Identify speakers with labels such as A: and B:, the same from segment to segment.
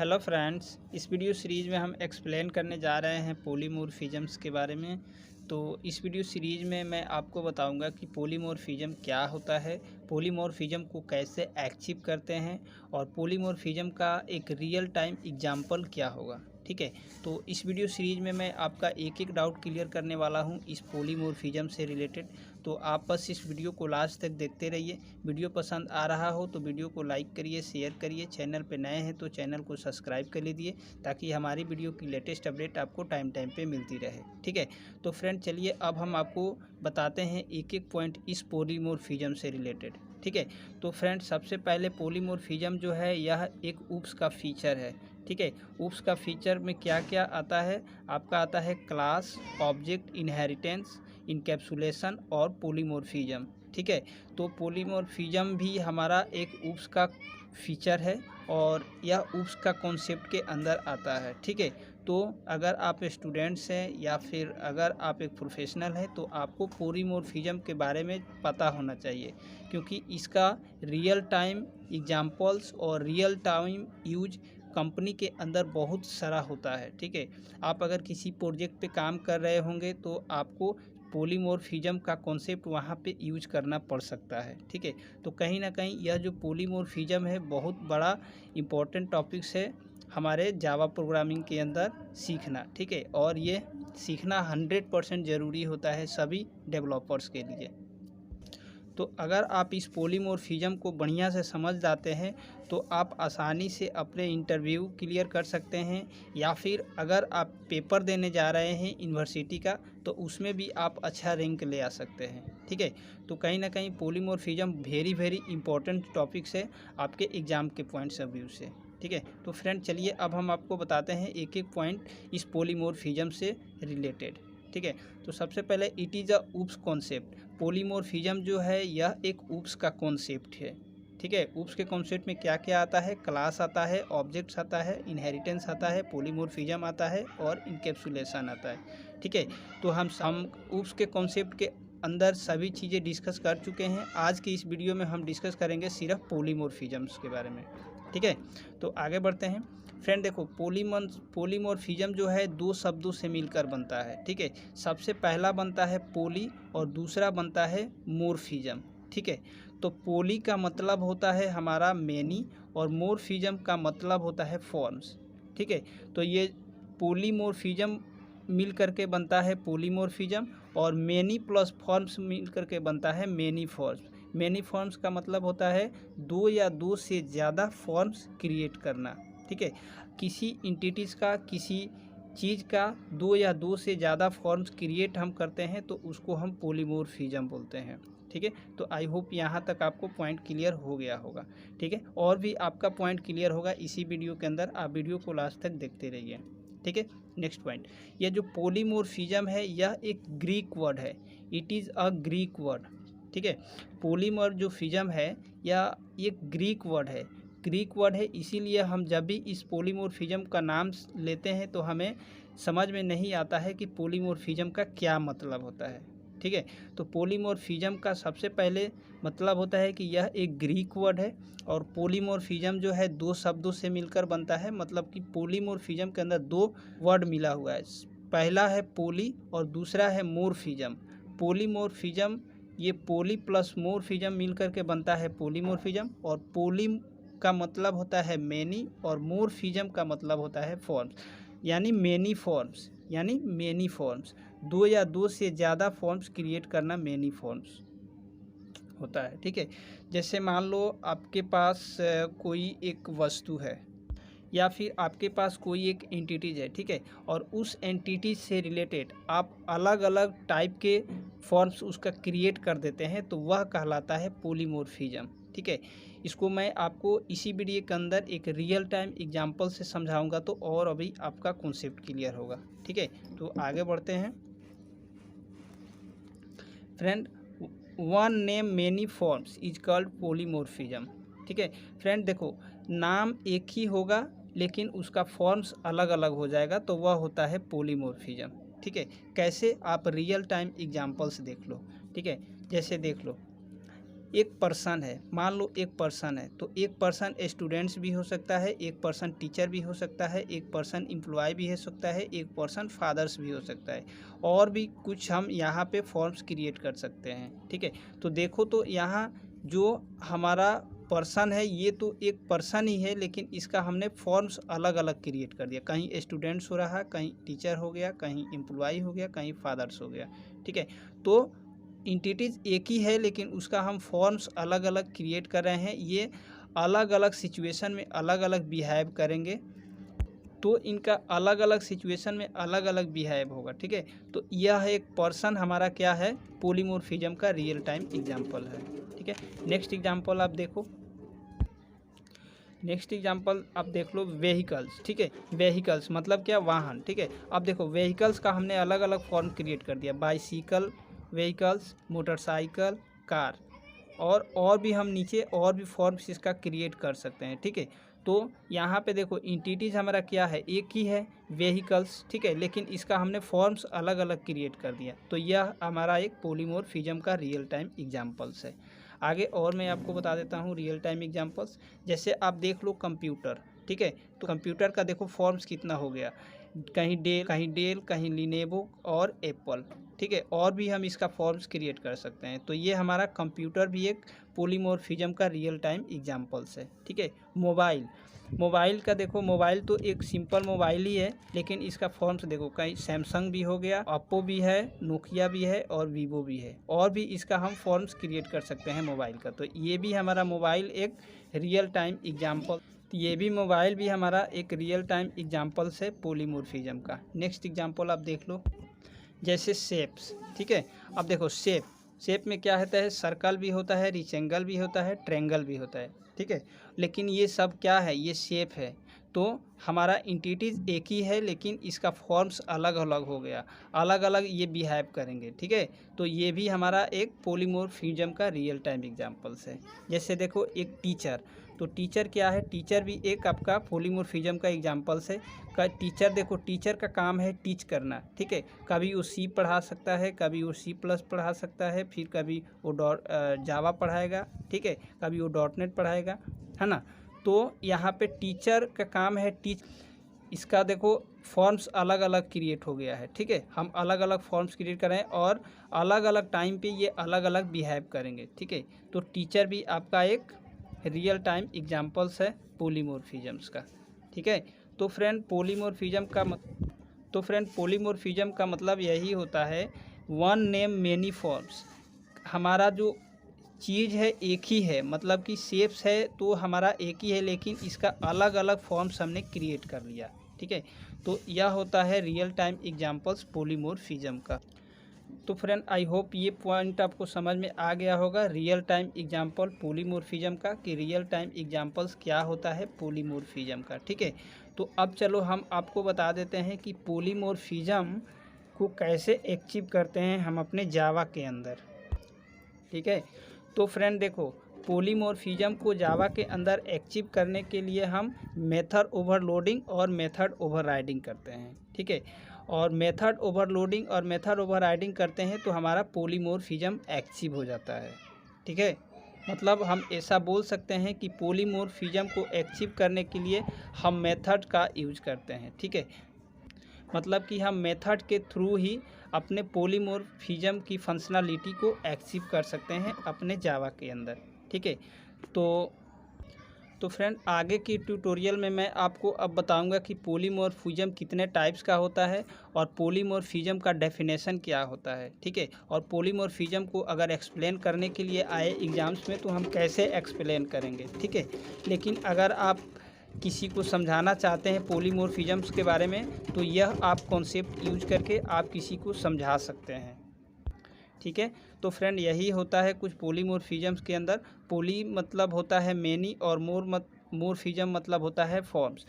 A: Hello friends, इस video series में हम एक्सप्लेन करने जा रहे हैं पॉलीमॉर्फिज्म्स के बारे में। तो इस वीडियो सीरीज़ में मैं आपको बताऊंगा कि पॉलीमॉर्फिज्म क्या होता है, पॉलीमॉर्फिज्म को कैसे अचीव करते हैं और पॉलीमॉर्फिज्म का एक रियल टाइम एग्जांपल क्या होगा। ठीक है, तो इस वीडियो सीरीज़ में मैं आपका एक एक डाउट क्लियर करने वाला हूं इस पॉलीमॉर्फिज्म से रिलेटेड। तो आप बस इस वीडियो को लास्ट तक देखते रहिए। वीडियो पसंद आ रहा हो तो वीडियो को लाइक करिए, शेयर करिए। चैनल पे नए हैं तो चैनल को सब्सक्राइब कर लीजिए ताकि हमारी वीडियो की लेटेस्ट अपडेट आपको टाइम टाइम पे मिलती रहे। ठीक है, तो फ्रेंड चलिए अब हम आपको बताते हैं एक एक पॉइंट इस पॉलीमॉर्फिज्म से रिलेटेड। ठीक है, तो फ्रेंड सबसे पहले पॉलीमॉर्फिज्म जो है यह एक ऊप्स का फीचर है। ठीक है, ऊप्स का फीचर में क्या क्या आता है, आपका आता है क्लास, ऑब्जेक्ट, इनहेरिटेंस, इनकैप्सुलेशन और पॉलीमॉर्फिज्म। ठीक है, तो पॉलीमॉर्फिज्म भी हमारा एक ऊप्स का फीचर है और यह ऊप्स का कॉन्सेप्ट के अंदर आता है। ठीक है, तो अगर आप स्टूडेंट्स हैं या फिर अगर आप एक प्रोफेशनल हैं तो आपको पॉलीमॉर्फिज्म के बारे में पता होना चाहिए, क्योंकि इसका रियल टाइम एग्जांपल्स और रियल टाइम यूज कंपनी के अंदर बहुत सारा होता है। ठीक है, आप अगर किसी प्रोजेक्ट पे काम कर रहे होंगे तो आपको पॉलीमॉर्फिज्म का कॉन्सेप्ट वहाँ पे यूज करना पड़ सकता है। ठीक है, तो कहीं ना कहीं यह जो पॉलीमॉर्फिज्म है बहुत बड़ा इम्पोर्टेंट टॉपिक्स है हमारे जावा प्रोग्रामिंग के अंदर सीखना। ठीक है, और ये सीखना 100% ज़रूरी होता है सभी डेवलपर्स के लिए। तो अगर आप इस पॉलीमॉर्फिज्म को बढ़िया से समझ जाते हैं तो आप आसानी से अपने इंटरव्यू क्लियर कर सकते हैं, या फिर अगर आप पेपर देने जा रहे हैं यूनिवर्सिटी का तो उसमें भी आप अच्छा रैंक ले आ सकते हैं। ठीक है, तो कहीं ना कहीं पॉलीमॉर्फिज्म वेरी इंपॉर्टेंट टॉपिक्स है आपके एग्ज़ाम के पॉइंट्स ऑफ व्यू से। ठीक है, तो फ्रेंड चलिए अब हम आपको बताते हैं एक एक पॉइंट इस पॉलीमॉर्फिज्म से रिलेटेड। ठीक है, तो सबसे पहले it is a oops concept. Polymorphism जो है यह एक ऊप्स का कॉन्सेप्ट है। ठीक है, ऊप्स के कॉन्सेप्ट में क्या क्या आता है, क्लास आता है, ऑब्जेक्ट्स आता है, इनहेरिटेंस आता है, पॉलीमॉर्फिज्म आता है और इनकैप्सुलेशन आता है। ठीक है, तो हम ऊप्स के कॉन्सेप्ट के अंदर सभी चीज़ें डिस्कस कर चुके हैं। आज की इस वीडियो में हम डिस्कस करेंगे सिर्फ पॉलीमॉर्फिज्म्स के बारे में। ठीक है, तो आगे बढ़ते हैं। फ्रेंड देखो, पॉलीमॉर्फिज्म जो है दो शब्दों से मिलकर बनता है। ठीक है, सबसे पहला बनता है पोली और दूसरा बनता है मोर्फिज्म। ठीक है, तो पोली का मतलब होता है हमारा मैनी और मोर्फिज्म का मतलब होता है फॉर्म्स। ठीक है, तो ये पॉलीमॉर्फिज्म मिल करके बनता है पॉलीमॉर्फिज्म और मैनी प्लस फॉर्म्स मिल करके बनता है मैनी फॉर्म्स। मैनी फॉर्म्स का मतलब होता है दो या दो से ज़्यादा फॉर्म्स क्रिएट करना। ठीक है, किसी इंटिटीज़ का, किसी चीज़ का दो या दो से ज़्यादा फॉर्म्स क्रिएट हम करते हैं तो उसको हम पॉलीमॉर्फिज्म बोलते हैं। ठीक है, तो आई होप यहाँ तक आपको पॉइंट क्लियर हो गया होगा। ठीक है, और भी आपका पॉइंट क्लियर होगा इसी वीडियो के अंदर, आप वीडियो को लास्ट तक देखते रहिए। ठीक है, नेक्स्ट पॉइंट, यह जो पॉलीमॉर्फिज्म है यह एक ग्रीक वर्ड है। It is a Greek word. ठीक है, पॉलीमॉर्फिज्म है यह एक ग्रीक वर्ड है। ग्रीक वर्ड है, इसीलिए हम जब भी इस पॉलीमॉर्फिज्म का नाम लेते हैं तो हमें समझ में नहीं आता है कि पॉलीमॉर्फिज्म का क्या मतलब होता है। ठीक है, तो पॉलीमॉर्फिज्म का सबसे पहले मतलब होता है कि यह एक ग्रीक वर्ड है और पॉलीमॉर्फिज्म जो है दो शब्दों से मिलकर बनता है। मतलब कि पॉलीमॉर्फिज्म के अंदर दो वर्ड मिला हुआ है, पहला है पोली और दूसरा है मोर्फिज्म। पॉलीमॉर्फिज्म, ये पोली प्लस मोर्फिज्म मिल करके बनता है पॉलीमॉर्फिज्म, और पोली का मतलब होता है मैनी और मोर्फिज्म का मतलब होता है फॉर्म्स, यानी मैनी फॉर्म्स, यानी मैनी फॉर्म्स, दो या दो से ज़्यादा फॉर्म्स क्रिएट करना मैनी फॉर्म्स होता है। ठीक है, जैसे मान लो आपके पास कोई एक वस्तु है या फिर आपके पास कोई एक एंटिटीज है। ठीक है, और उस एंटिटीज से रिलेटेड आप अलग अलग टाइप के फॉर्म्स उसका क्रिएट कर देते हैं तो वह कहलाता है पॉलीमॉर्फिज्म। ठीक है, इसको मैं आपको इसी वीडियो के अंदर एक रियल टाइम एग्जांपल से समझाऊंगा तो और अभी आपका कॉन्सेप्ट क्लियर होगा। ठीक है, तो आगे बढ़ते हैं। Friend, one name many forms is called polymorphism. ठीक है, फ्रेंड देखो, नाम एक ही होगा लेकिन उसका फॉर्म्स अलग अलग हो जाएगा तो वह होता है पॉलीमॉर्फिज्म। ठीक है, कैसे, आप रियल टाइम एग्जांपल्स देख लो। ठीक है, जैसे देख लो, एक पर्सन है, मान लो एक पर्सन है, तो एक पर्सन स्टूडेंट्स भी हो सकता है, एक पर्सन टीचर भी हो सकता है, एक पर्सन एम्प्लॉय भी हो सकता है, एक पर्सन फादर्स भी हो सकता है, और भी कुछ हम यहाँ पे फॉर्म्स क्रिएट कर सकते हैं। ठीक है, तो देखो तो यहाँ जो हमारा पर्सन है ये तो एक पर्सन ही है, लेकिन इसका हमने फॉर्म्स अलग अलग क्रिएट कर दिया। कहीं स्टूडेंट्स हो रहा, कहीं टीचर हो गया, कहीं एम्प्लॉय हो गया, कहीं फादर्स हो गया। ठीक है, तो इंटिटीज एक ही है लेकिन उसका हम फॉर्म्स अलग अलग क्रिएट कर रहे हैं। ये अलग अलग सिचुएशन में अलग अलग बिहेव करेंगे, तो इनका अलग अलग सिचुएशन में अलग अलग बिहेव होगा। ठीक है, तो यह एक पर्सन हमारा क्या है, पॉलीमॉर्फिज्म का रियल टाइम एग्जांपल है। ठीक है, नेक्स्ट एग्जांपल आप देखो, नेक्स्ट एग्जांपल आप देख लो व्हीकल्स। ठीक है, व्हीकल्स मतलब क्या, वाहन। ठीक है, अब देखो व्हीकल्स का हमने अलग अलग फॉर्म क्रिएट कर दिया, बाइसिकल व्हीकल्स, मोटरसाइकिल, कार, और भी हम नीचे और भी फॉर्म्स इसका क्रिएट कर सकते हैं। ठीक है, तो यहाँ पे देखो इंटिटीज हमारा क्या है, एक ही है, व्हीकल्स। ठीक है, लेकिन इसका हमने फॉर्म्स अलग अलग क्रिएट कर दिया, तो यह हमारा एक पॉलीमॉर्फिज्म का रियल टाइम एग्जांपल्स है। आगे और मैं आपको बता देता हूँ रियल टाइम एग्जांपल्स। जैसे आप देख लो कंप्यूटर। ठीक है, तो कंप्यूटर का देखो फॉर्म्स कितना हो गया, कहीं डेल, कहीं लिनेवो और एप्पल। ठीक है, और भी हम इसका फॉर्म्स क्रिएट कर सकते हैं। तो ये हमारा कंप्यूटर भी एक पॉलीमॉर्फिज्म का रियल टाइम एग्जांपल्स है। ठीक है, मोबाइल का देखो, मोबाइल तो एक सिंपल मोबाइल ही है, लेकिन इसका फॉर्म्स देखो, कहीं सैमसंग भी हो गया, ओप्पो भी है, नोकिया भी है और वीवो भी है, और भी इसका हम फॉर्म्स क्रिएट कर सकते हैं मोबाइल का। तो ये भी हमारा मोबाइल एक रियल टाइम एग्जाम्पल, तो ये भी मोबाइल भी हमारा एक रियल टाइम एग्जाम्पल्स है पॉलीमॉर्फिज्म का। नेक्स्ट एग्जाम्पल आप देख लो, जैसे शेप्स। ठीक है, अब देखो शेप में क्या होता है, सर्कल भी होता है, रिक्टेंगल भी होता है, ट्रायंगल भी होता है। ठीक है, लेकिन ये सब क्या है, ये शेप है। तो हमारा इंटिटीज एक ही है लेकिन इसका फॉर्म्स अलग अलग हो गया, अलग अलग ये बिहेव करेंगे। ठीक है, तो ये भी हमारा एक पॉलीमॉर्फिज्म का रियल टाइम एग्जांपल्स है। जैसे देखो एक टीचर, तो टीचर क्या है, टीचर भी एक आपका पॉलीमॉर्फिज्म का एग्जांपल्स है। का टीचर देखो, टीचर का काम है टीच करना। ठीक है, कभी वो सी पढ़ा सकता है, कभी वो C+ पढ़ा सकता है, फिर कभी वो जावा पढ़ाएगा। ठीक है, कभी वो .NET पढ़ाएगा, है ना। तो यहाँ पे टीचर का काम है टीच, इसका देखो फॉर्म्स अलग अलग क्रिएट हो गया है। ठीक है, हम अलग अलग फॉर्म्स क्रिएट कर रहे हैं और अलग अलग टाइम पे ये अलग अलग बिहेव करेंगे। ठीक है, तो टीचर भी आपका एक रियल टाइम एग्जांपल्स है पॉलीमॉर्फिज्म्स का। ठीक है, तो फ्रेंड पॉलीमॉर्फिज्म का मतलब यही होता है, वन नेम मेनी फॉर्म्स। हमारा जो चीज़ है एक ही है, मतलब कि शेप्स है तो हमारा एक ही है, लेकिन इसका अलग अलग फॉर्म्स हमने क्रिएट कर लिया। ठीक है, तो यह होता है रियल टाइम एग्जांपल्स पॉलीमॉर्फिज्म का। तो फ्रेंड आई होप ये पॉइंट आपको समझ में आ गया होगा रियल टाइम एग्जांपल पॉलीमॉर्फिज्म का, कि रियल टाइम एग्जांपल्स क्या होता है पॉलीमॉर्फिज्म का। ठीक है, तो अब चलो हम आपको बता देते हैं कि पॉलीमॉर्फिज्म को कैसे अचीव करते हैं हम अपने जावा के अंदर। ठीक है, तो फ्रेंड देखो, पॉलीमॉर्फिज्म को जावा के अंदर अचीव करने के लिए हम मेथड ओवरलोडिंग और मेथड ओवरराइडिंग करते हैं। ठीक है, और मेथड ओवरलोडिंग और मेथड ओवरराइडिंग करते हैं तो हमारा पॉलीमॉर्फिज्म अचीव हो जाता है। ठीक है, मतलब हम ऐसा बोल सकते हैं कि पॉलीमॉर्फिज्म को अचीव करने के लिए हम मेथड का यूज करते हैं। ठीक है, मतलब कि हम मेथड के थ्रू ही अपने पॉलीमॉर्फिज्म की फंक्शनलिटी को अचीव कर सकते हैं अपने जावा के अंदर। ठीक है, तो फ्रेंड आगे की ट्यूटोरियल में मैं आपको अब बताऊंगा कि पॉलीमॉर्फिज्म कितने टाइप्स का होता है और पॉलीमॉर्फिज्म का डेफिनेशन क्या होता है। ठीक है, और पॉलीमॉर्फिज्म को अगर एक्सप्लेन करने के लिए आए एग्ज़ाम्स में तो हम कैसे एक्सप्लेन करेंगे। ठीक है, लेकिन अगर आप किसी को समझाना चाहते हैं पॉलीमॉर्फिज्म्स के बारे में तो यह आप कॉन्सेप्ट यूज करके आप किसी को समझा सकते हैं। ठीक है, तो फ्रेंड यही होता है कुछ पॉलीमॉर्फिज्म्स के अंदर। पॉली मतलब होता है मैनी और मॉर्फिज्म मतलब होता है फॉर्म्स।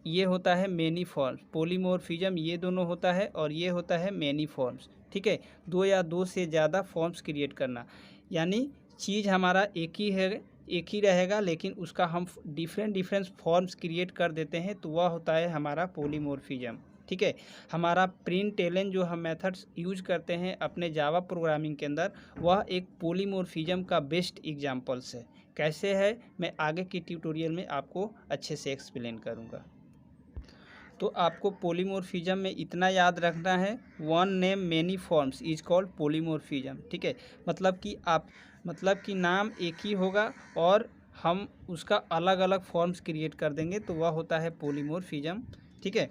A: ये होता है मैनी फॉर्म्स, पॉलीमॉर्फिज्म ये दोनों होता है और ये होता है मैनी फॉर्म्स। ठीक है, दो या दो से ज़्यादा फॉर्म्स क्रिएट करना, यानी चीज़ हमारा एक ही रहेगा लेकिन उसका हम डिफरेंट फॉर्म्स क्रिएट कर देते हैं, तो वह होता है हमारा पॉलीमॉर्फिज्म। ठीक है। हमारा प्रिंट-एलन जो हम मेथड्स यूज करते हैं अपने जावा प्रोग्रामिंग के अंदर, वह एक पॉलीमॉर्फिज्म का बेस्ट एग्जांपल्स है। कैसे है, मैं आगे की ट्यूटोरियल में आपको अच्छे से एक्सप्लेन करूँगा। तो आपको पॉलीमॉर्फिज्म में इतना याद रखना है, one name many forms is called polymorphism, ठीक है। मतलब कि नाम एक ही होगा और हम उसका अलग अलग फॉर्म्स क्रिएट कर देंगे, तो वह होता है पॉलीमॉर्फिज्म, ठीक है।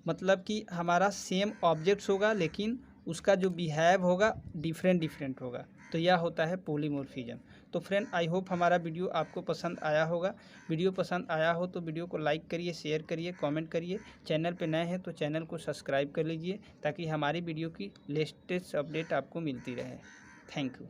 A: मतलब कि हमारा सेम ऑब्जेक्ट्स होगा लेकिन उसका जो बिहेव होगा डिफरेंट होगा, तो यह होता है पॉलीमॉर्फिज्म। तो फ्रेंड, आई होप हमारा वीडियो आपको पसंद आया होगा। वीडियो पसंद आया हो तो वीडियो को लाइक करिए, शेयर करिए, कमेंट करिए। चैनल पे नए हैं तो चैनल को सब्सक्राइब कर लीजिए ताकि हमारी वीडियो की लेटेस्ट अपडेट आपको मिलती रहे। Thank you.